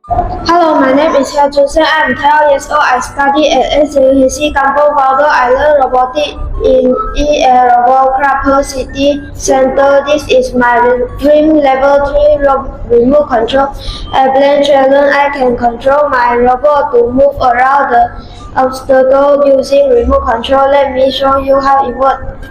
Hello, my name is Heo Jun Seng. I am 12 years old. I study at SUHC Kampong Valdo. I learn robotics in EA Robocraft City Center. This is my dream level 3 remote control. At Blend Challenge, I can control my robot to move around the obstacle using remote control. Let me show you how it works.